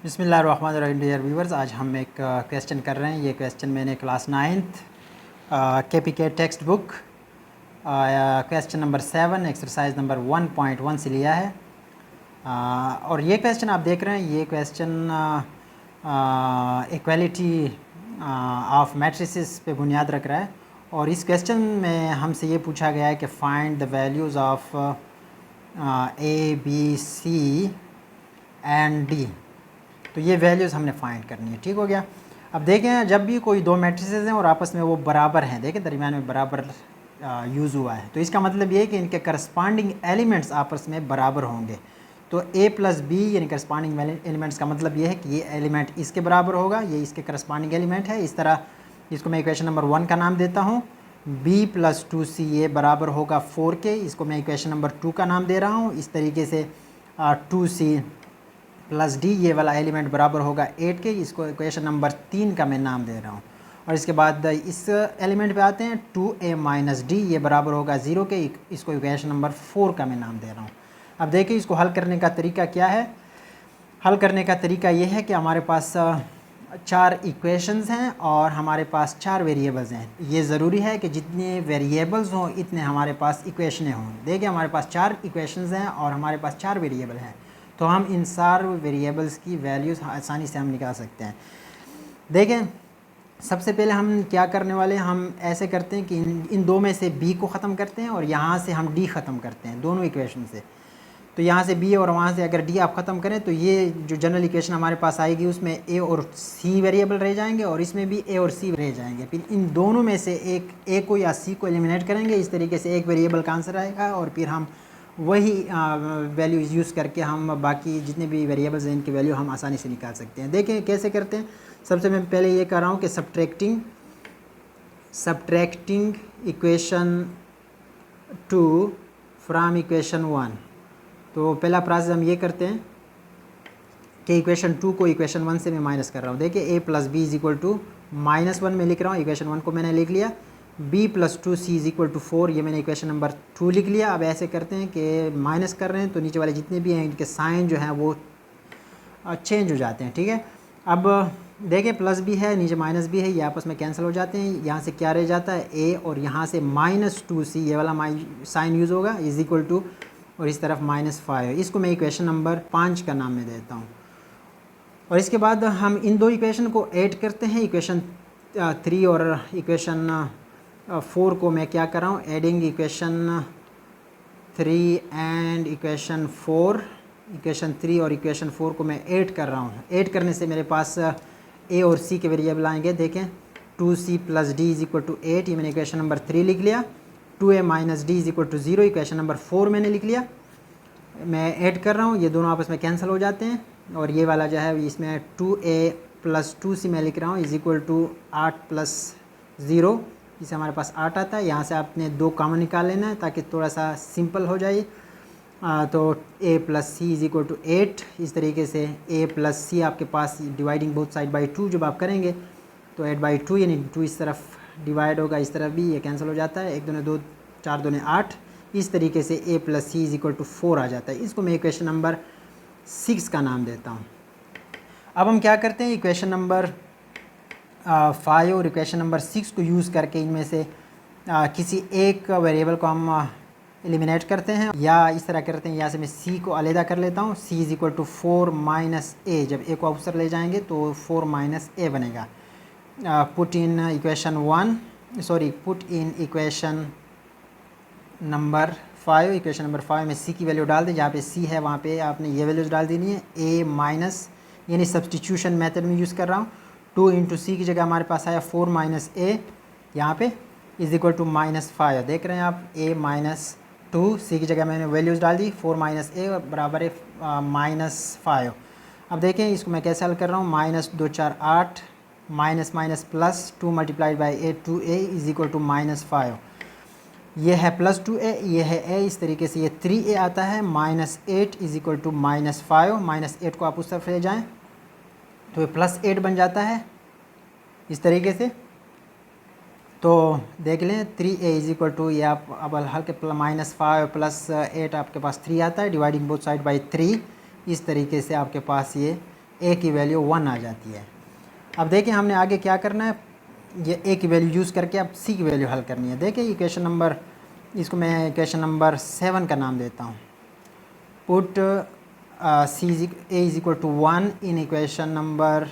बिस्मिल्लाहिर्रहमानिर्रहीम dear viewers, आज हम एक क्वेश्चन कर रहे हैं। ये क्वेश्चन मैंने class 9th KPK text book question number 7 exercise number 1.1 से लिया है। और ये क्वेश्चन आप देख रहे हैं, ये क्वेश्चन इक्वालिटी ऑफ मैट्रिसेस पे बुनियाद रख रहा है। और इस क्वेश्चन में हमसे ये पूछा गया है कि find the values of A, B, C and D। तो ये वैल्यूज़ हमने फाइंड करनी है। ठीक हो गया। अब देखें, जब भी कोई दो मैट्रिसेस हैं और आपस में वो बराबर हैं, देखें दरमियान में बराबर यूज़ हुआ है, तो इसका मतलब ये है कि इनके करस्पॉन्डिंग एलिमेंट्स आपस में बराबर होंगे। तो A प्लस बी यानी करस्पॉन्डिंग एलिमेंट्स का मतलब ये है कि ये एलिमेंट इसके बराबर होगा, ये इसके करस्पॉन्डिंग एलिमेंट है। इस तरह इसको मैं इक्वेशन नंबर 1 का नाम देता हूँ। B प्लस 2C ये बराबर होगा 4 के, इसको मैं इक्वेशन नंबर 2 का नाम दे रहा हूँ। इस तरीके से 2C प्लस D ये वाला एलिमेंट बराबर होगा 8 के, इसको इक्वेशन नंबर 3 का मैं नाम दे रहा हूँ। और इसके बाद इस एलिमेंट पे आते हैं 2A माइनस D ये बराबर होगा 0 के, इसको इक्वेशन नंबर 4 का मैं नाम दे रहा हूँ। अब देखिए इसको हल करने का तरीका क्या है। हल करने का तरीका ये है कि हमारे पास 4 इक्वेशंस हैं और हमारे पास 4 वेरिएबल्स हैं। ये ज़रूरी है कि जितने वेरिएबल्स हों इतने हमारे पास इक्वेशनें हों। देखिए हमारे पास 4 इक्वेशंस हैं और हमारे पास 4 वेरिएबल हैं, तो हम इन सारे वेरिएबल्स की वैल्यूज़ आसानी से हम निकाल सकते हैं। देखें, सबसे पहले हम क्या करने वाले हैं, हम ऐसे करते हैं कि इन दो में से B को ख़त्म करते हैं और यहाँ से हम D ख़त्म करते हैं दोनों इक्वेशन से। तो यहाँ से B और वहाँ से अगर D आप ख़त्म करें तो ये जो जनरल इक्वेशन हमारे पास आएगी उसमें A और C वेरिएबल रह जाएंगे और इसमें भी A और C रह जाएंगे। फिर इन दोनों में से एक A को या C को एलिमिनेट करेंगे। इस तरीके से एक वेरिएबल का आंसर आएगा और फिर हम वही वैल्यू यूज़ करके हम बाकी जितने भी वेरिएबल्स हैं इनकी वैल्यू हम आसानी से निकाल सकते हैं। देखें कैसे करते हैं। सबसे मैं पहले ये कर रहा हूँ कि सब्ट्रैक्टिंग इक्वेशन 2 फ्राम इक्वेशन 1। तो पहला प्रोसेस हम ये करते हैं कि इक्वेशन 2 को इक्वेशन 1 से मैं माइनस कर रहा हूँ। देखिए A plus B is equal to -1 में लिख रहा हूँ। इक्वेशन 1 को मैंने लिख लिया। B plus 2C is equal to 4 ये मैंने इक्वेशन नंबर 2 लिख लिया। अब ऐसे करते हैं कि माइनस कर रहे हैं तो नीचे वाले जितने भी हैं इनके साइन जो हैं वो चेंज हो जाते हैं। ठीक है। अब देखें प्लस भी है नीचे माइनस भी है, ये आपस में कैंसिल हो जाते हैं। यहाँ से क्या रह जाता है A और यहाँ से -2C ये वाला साइन यूज़ होगा इज इक्वल टू और इस तरफ -5। इसको मैं इक्वेशन नंबर 5 का नाम में देता हूँ। और इसके बाद हम इन दो इक्वेशन को ऐड करते हैं। इक्वेशन 3 और इक्वेशन 4 को मैं क्या कर रहा हूँ, adding equation 3 and equation 4। Equation 3 और इक्वेशन 4 को मैं ऐड कर रहा हूँ। ऐड करने से मेरे पास A और C के वेरिएबल आएंगे। देखें 2C plus D is equal to 8 ये मैंने इक्वेशन नंबर 3 लिख लिया। 2A minus D is equal to 0 equation number 4 मैंने लिख लिया। मैं ऐड कर रहा हूँ, ये दोनों आपस में कैंसिल हो जाते हैं और ये वाला जो है इसमें 2A प्लस 2C मैं लिख रहा हूँ इज इक्वल टू 8 प्लस 0, इसे हमारे पास 8 आता है। यहाँ से आपने 2 कॉमन निकाल लेना है ताकि थोड़ा सा सिंपल हो जाए। तो A plus C is equal to 8। इस तरीके से A प्लस C आपके पास डिवाइडिंग बोथ साइड बाई 2 जब आप करेंगे तो 8/2 यानी 2 इस तरफ डिवाइड होगा, इस तरफ भी ये कैंसिल हो जाता है। 1 दूने 2 4 दूने 8। इस तरीके से A plus C is equal to 4 आ जाता है। इसको मैं इक्वेशन नंबर 6 का नाम देता हूँ। अब हम क्या करते हैं, इक्वेशन नंबर 5 और इक्वेशन नंबर 6 को यूज़ करके इनमें से किसी एक वेरिएबल को हम एलिमिनेट करते हैं, या इस तरह करते हैं। यहाँ से मैं C को अलहदा कर लेता हूँ। C is equal to 4 minus A, जब A को अवसर ले जाएंगे तो 4 माइनस A बनेगा। Put in equation number 5। Equation number 5 में C की वैल्यू डाल दें। जहाँ पे C है वहाँ पे आपने ये वैल्यूज़ डाल देनी है। A माइनस यानी सब्सटीट्यूशन मेथड में यूज़ कर रहा हूँ। 2 इंटू C की जगह हमारे पास आया 4 माइनस A यहाँ पे इज इक्वल टू -5। देख रहे हैं आप, A माइनस 2 C की जगह मैंने वैल्यूज़ डाल दी। 4 माइनस A बराबर है -5। अब देखें इसको मैं कैसे हल कर रहा हूँ। -2 4 8 minus minus plus 2 multiplied by A 2A is equal to -5। ये है प्लस 2A, ये है A। इस तरीके से ये 3A आता है। -8 इज इक्वल टू -5। -8 को आप उस तरफ ले जाएँ तो ये +8 बन जाता है इस तरीके से। तो देख लें 3A इज इक्वल टू, ये आप अब हल के -5 + 8 आपके पास 3 आता है। Dividing both side by 3। इस तरीके से आपके पास ये ए की वैल्यू 1 आ जाती है। अब देखिए हमने आगे क्या करना है, ये ए की वैल्यू यूज़ करके अब सी की वैल्यू हल करनी है। देखिए इक्वेशन नंबर, इसको मैं इक्वेशन नंबर 7 का नाम देता हूँ। Put C A is equal to 1 in equation number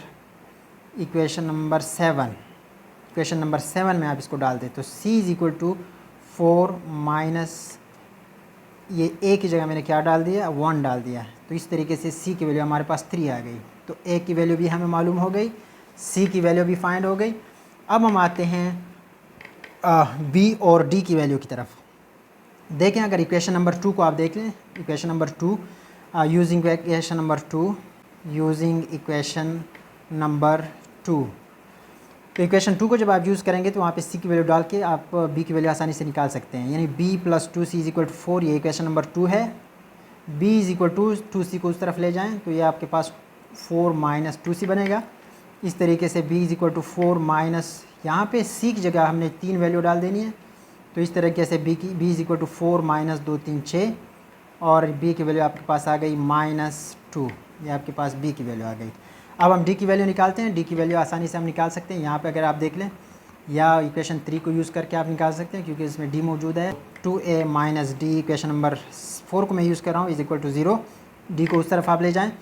7। Equation number 7 में आप इसको डाल दें तो C is equal to 4 minus, ये ए की जगह मैंने क्या डाल दिया, 1 डाल दिया। तो इस तरीके से सी की वैल्यू हमारे पास 3 आ गई। तो ए की वैल्यू भी हमें मालूम हो गई, सी की वैल्यू भी फाइंड हो गई। अब हम आते हैं बी और डी की वैल्यू की तरफ। देखें अगर इक्वेशन नंबर 2 को आप देख लें, equation number 2 using equation number 2 तो इक्वेशन 2 को जब आप यूज़ करेंगे तो वहाँ पे सी की वैल्यू डाल के आप बी की वैल्यू आसानी से निकाल सकते हैं। यानी b plus 2c is equal to 4, ये इक्वेशन नंबर 2 है। b is equal to 2c को उस तरफ ले जाएं तो ये आपके पास 4 माइनस 2c बनेगा। इस तरीके से b is equal to 4 minus, यहाँ पे c की जगह हमने 3 वैल्यू डाल देनी है। तो इस तरीके से b is equal to 4 minus 2 3 6 और b की वैल्यू आपके पास आ गई -2। ये आपके पास b की वैल्यू आ गई। अब हम d की वैल्यू निकालते हैं। d की वैल्यू आसानी से हम निकाल सकते हैं। यहाँ पे अगर आप देख लें या इक्वेशन 3 को यूज़ करके आप निकाल सकते हैं क्योंकि इसमें d मौजूद है। 2a minus D, equation number 4 को मैं यूज़ कर रहा हूँ, इज इक्वल टू 0। d को उस तरफ आप ले जाएँ,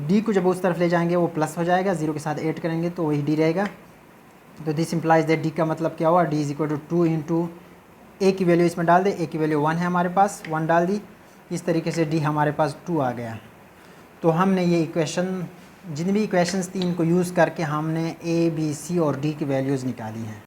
d को जब उस तरफ ले जाएंगे वो प्लस हो जाएगा, 0 के साथ ऐड करेंगे तो वही d रहेगा। तो दिस इम्प्लाइज दैट d का मतलब क्या हुआ, d is equal to 2 into a की वैल्यू इसमें डाल दे, a की वैल्यू 1 है हमारे पास, 1 डाल दी। इस तरीके से d हमारे पास 2 आ गया। तो हमने ये इक्वेशन, जितनी भी इक्वेशंस थी इनको यूज़ करके हमने a, b, c और d की वैल्यूज़ निकाली हैं।